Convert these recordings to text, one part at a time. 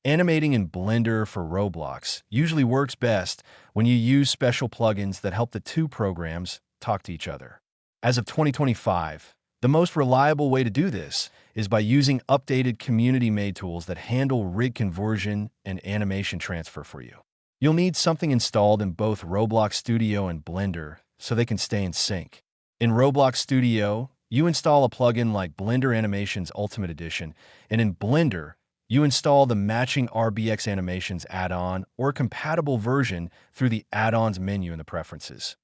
Animating in Blender for Roblox usually works best when you use special plugins that help the two programs talk to each other. As of 2025, the most reliable way to do this is by using updated community-made tools that handle rig conversion and animation transfer for you. You'll need something installed in both Roblox Studio and Blender so they can stay in sync. In Roblox Studio, you install a plugin like Blender Animations Ultimate Edition, and in Blender, you install the matching RBX Animations add-on or compatible version through the add-ons menu in the preferences.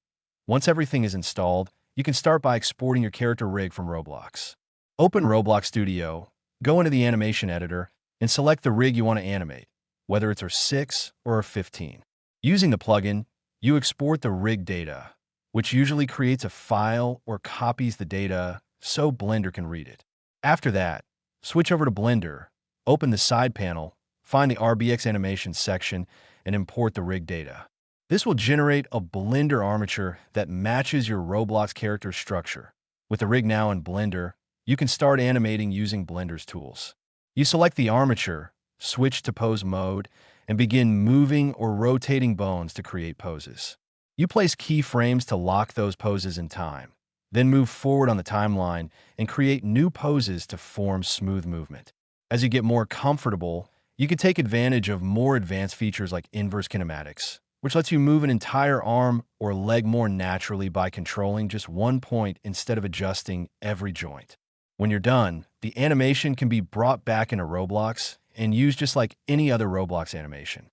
Once everything is installed, you can start by exporting your character rig from Roblox. Open Roblox Studio, go into the animation editor, and select the rig you want to animate, whether it's R6 or R15. Using the plugin, you export the rig data, which usually creates a file or copies the data so Blender can read it. After that, switch over to Blender, open the side panel, find the RBX Animations section, and import the rig data. This will generate a Blender armature that matches your Roblox character structure. With the rig now in Blender, you can start animating using Blender's tools. You select the armature, switch to pose mode, and begin moving or rotating bones to create poses. You place keyframes to lock those poses in time, then move forward on the timeline and create new poses to form smooth movement. As you get more comfortable, you can take advantage of more advanced features like inverse kinematics, which lets you move an entire arm or leg more naturally by controlling just one point instead of adjusting every joint. When you're done, the animation can be brought back into Roblox and used just like any other Roblox animation.